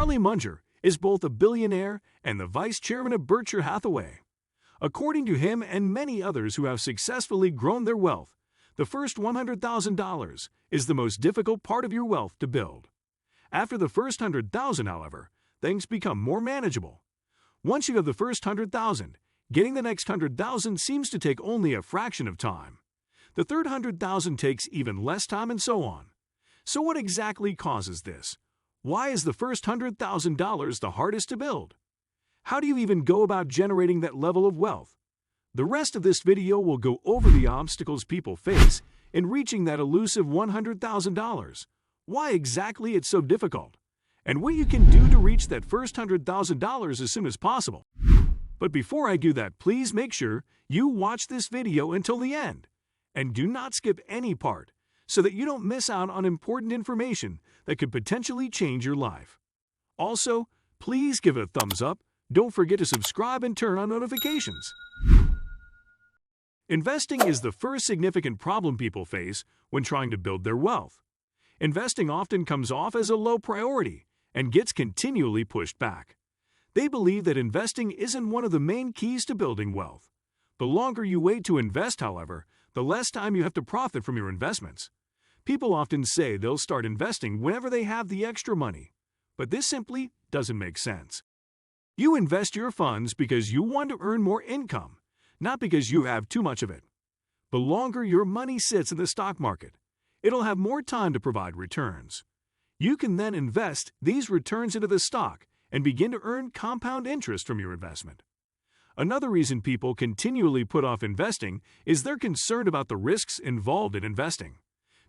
Charlie Munger is both a billionaire and the vice chairman of Berkshire Hathaway. According to him and many others who have successfully grown their wealth, the first $100,000 is the most difficult part of your wealth to build. After the first $100,000, however, things become more manageable. Once you have the first $100,000, getting the next $100,000 seems to take only a fraction of time. The third $100,000 takes even less time, and so on. So what exactly causes this? Why is the first $100,000 the hardest to build? How do you even go about generating that level of wealth? The rest of this video will go over the obstacles people face in reaching that elusive $100,000, why exactly it's so difficult, and what you can do to reach that first $100,000 as soon as possible. But before I do that, please make sure you watch this video until the end, and do not skip any part so that you don't miss out on important information that could potentially change your life. Also, please give it a thumbs up, don't forget to subscribe and turn on notifications. Investing is the first significant problem people face when trying to build their wealth. Investing often comes off as a low priority and gets continually pushed back. They believe that investing isn't one of the main keys to building wealth. The longer you wait to invest, however, the less time you have to profit from your investments. People often say they'll start investing whenever they have the extra money, but this simply doesn't make sense. You invest your funds because you want to earn more income, not because you have too much of it. The longer your money sits in the stock market, it'll have more time to provide returns. You can then invest these returns into the stock and begin to earn compound interest from your investment. Another reason people continually put off investing is they're concerned about the risks involved in investing.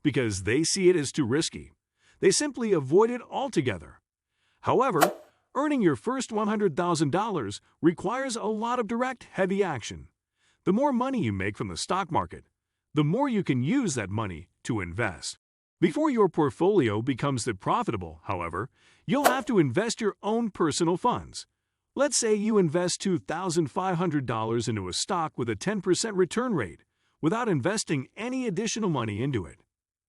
Because they see it as too risky, they simply avoid it altogether. However, earning your first $100,000 requires a lot of direct, heavy action. The more money you make from the stock market, the more you can use that money to invest. Before your portfolio becomes that profitable, however, you'll have to invest your own personal funds. Let's say you invest $2,500 into a stock with a 10% return rate without investing any additional money into it.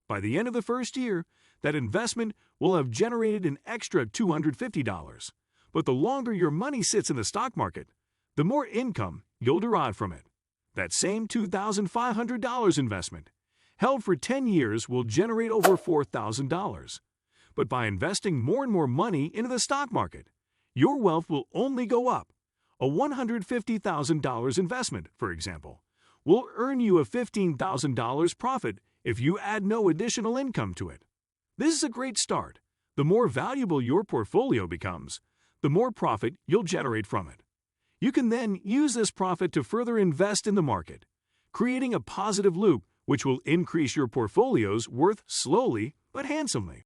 By the end of the first year, that investment will have generated an extra $250. But the longer your money sits in the stock market, the more income you'll derive from it. That same $2,500 investment, held for 10 years, will generate over $4,000. But by investing more and more money into the stock market, your wealth will only go up. A $150,000 investment, for example, will earn you a $15,000 profit if you add no additional income to it. This is a great start. The more valuable your portfolio becomes, the more profit you'll generate from it. You can then use this profit to further invest in the market, creating a positive loop which will increase your portfolio's worth slowly but handsomely.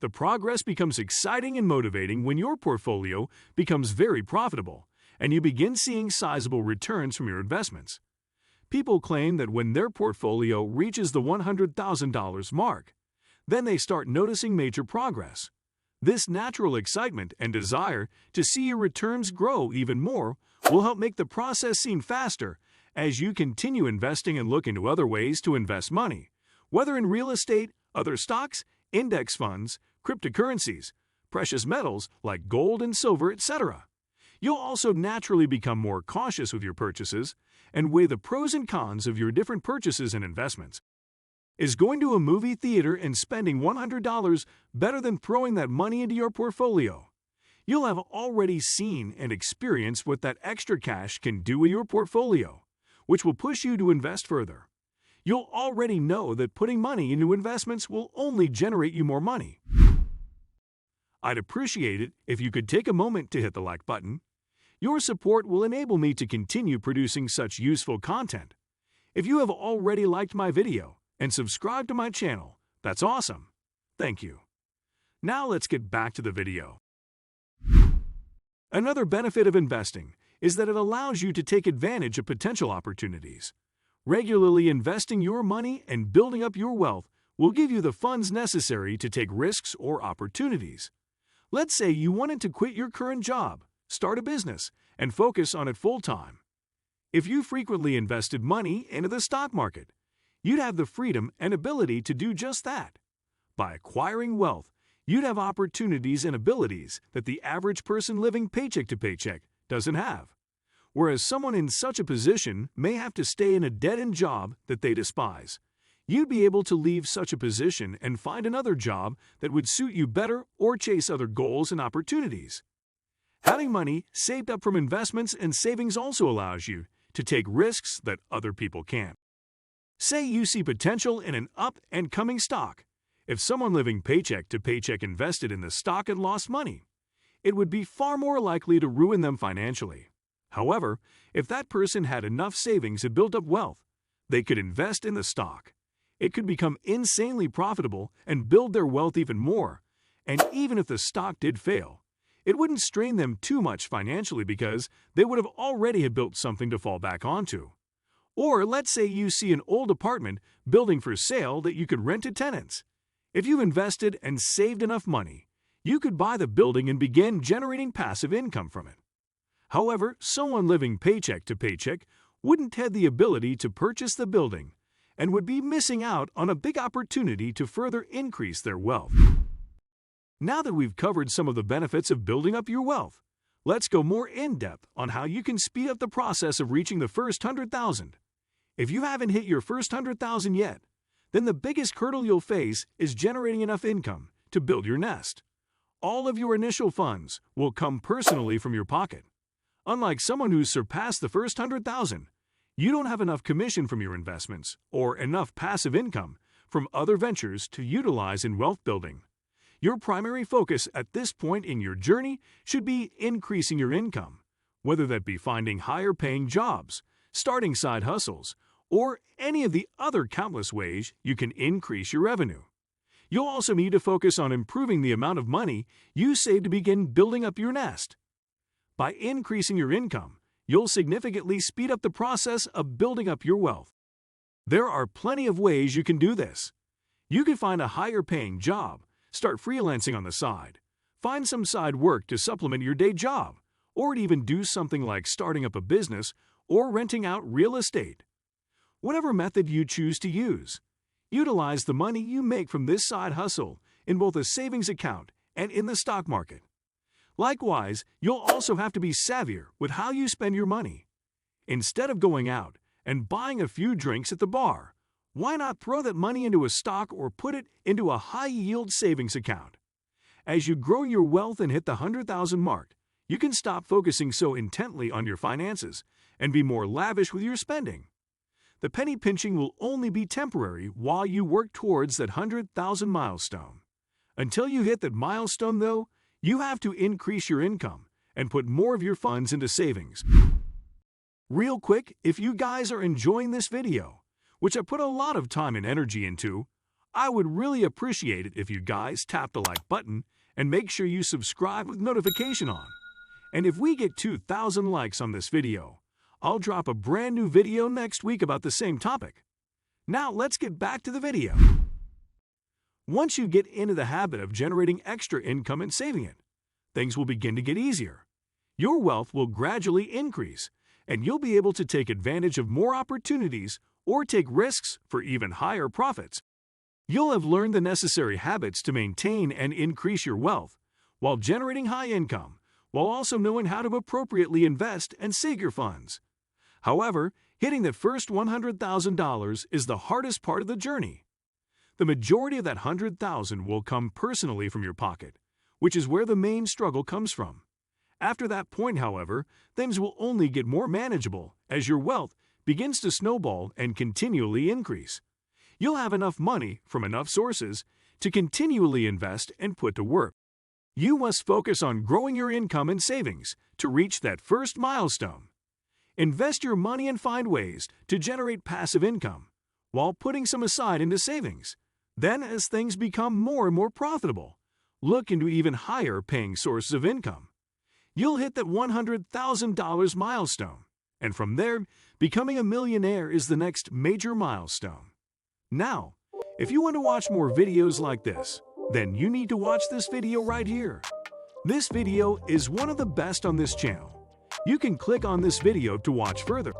The progress becomes exciting and motivating when your portfolio becomes very profitable and you begin seeing sizable returns from your investments. People claim that when their portfolio reaches the $100,000 mark, then they start noticing major progress. This natural excitement and desire to see your returns grow even more will help make the process seem faster as you continue investing and look into other ways to invest money, whether in real estate, other stocks, index funds, cryptocurrencies, precious metals like gold and silver, etc. You'll also naturally become more cautious with your purchases and weigh the pros and cons of your different purchases and investments. Is going to a movie theater and spending $100 better than throwing that money into your portfolio? You'll have already seen and experienced what that extra cash can do with your portfolio, which will push you to invest further. You'll already know that putting money into investments will only generate you more money. I'd appreciate it if you could take a moment to hit the like button. Your support will enable me to continue producing such useful content. If you have already liked my video and subscribed to my channel, that's awesome. Thank you. Now let's get back to the video. Another benefit of investing is that it allows you to take advantage of potential opportunities. Regularly investing your money and building up your wealth will give you the funds necessary to take risks or opportunities. Let's say you wanted to quit your current job, start a business, and focus on it full-time. If you frequently invested money into the stock market, you'd have the freedom and ability to do just that. By acquiring wealth, You'd have opportunities and abilities that the average person living paycheck to paycheck doesn't have. Whereas someone in such a position may have to stay in a dead-end job that they despise. You'd be able to leave such a position and find another job that would suit you better or chase other goals and opportunities. Having money saved up from investments and savings also allows you to take risks that other people can't. Say you see potential in an up-and-coming stock. If someone living paycheck to paycheck invested in the stock and lost money, it would be far more likely to ruin them financially. However, if that person had enough savings and built up wealth, they could invest in the stock. It could become insanely profitable and build their wealth even more. And even if the stock did fail, it wouldn't strain them too much financially because they would have already built something to fall back onto. Or let's say you see an old apartment building for sale that you could rent to tenants. If you invested and saved enough money, you could buy the building and begin generating passive income from it. However, someone living paycheck to paycheck wouldn't have the ability to purchase the building and would be missing out on a big opportunity to further increase their wealth. Now that we've covered some of the benefits of building up your wealth, let's go more in-depth on how you can speed up the process of reaching the first 100,000. If you haven't hit your first 100,000 yet, then the biggest hurdle you'll face is generating enough income to build your nest. All of your initial funds will come personally from your pocket. Unlike someone who's surpassed the first 100,000, you don't have enough commission from your investments or enough passive income from other ventures to utilize in wealth building. Your primary focus at this point in your journey should be increasing your income, whether that be finding higher-paying jobs, starting side hustles, or any of the other countless ways you can increase your revenue. You'll also need to focus on improving the amount of money you save to begin building up your nest. By increasing your income, you'll significantly speed up the process of building up your wealth. There are plenty of ways you can do this. You can find a higher-paying job, start freelancing on the side, find some side work to supplement your day job, or even do something like starting up a business or renting out real estate. Whatever method you choose to use, utilize the money you make from this side hustle in both a savings account and in the stock market. Likewise, you'll also have to be savvier with how you spend your money. Instead of going out and buying a few drinks at the bar, why not throw that money into a stock or put it into a high-yield savings account? As you grow your wealth and hit the 100,000 mark, you can stop focusing so intently on your finances and be more lavish with your spending. The penny pinching will only be temporary while you work towards that 100,000 milestone. Until you hit that milestone, though, you have to increase your income and put more of your funds into savings. Real quick, if you guys are enjoying this video, which I put a lot of time and energy into, I would really appreciate it if you guys tap the like button and make sure you subscribe with notification on. And if we get 2,000 likes on this video, I'll drop a brand new video next week about the same topic. Now let's get back to the video. Once you get into the habit of generating extra income and saving it, things will begin to get easier. Your wealth will gradually increase, and you'll be able to take advantage of more opportunities or take risks for even higher profits. You'll have learned the necessary habits to maintain and increase your wealth while generating high income, while also knowing how to appropriately invest and save your funds. However, hitting the first $100,000 is the hardest part of the journey. The majority of that $100,000 will come personally from your pocket, which is where the main struggle comes from. After that point, however, things will only get more manageable as your wealth begins to snowball and continually increase. You'll have enough money from enough sources to continually invest and put to work. You must focus on growing your income and savings to reach that first milestone. Invest your money and find ways to generate passive income while putting some aside into savings. Then, as things become more and more profitable, look into even higher paying sources of income. You'll hit that $100,000 milestone, and from there, becoming a millionaire is the next major milestone. Now, if you want to watch more videos like this, then you need to watch this video right here. This video is one of the best on this channel. You can click on this video to watch further.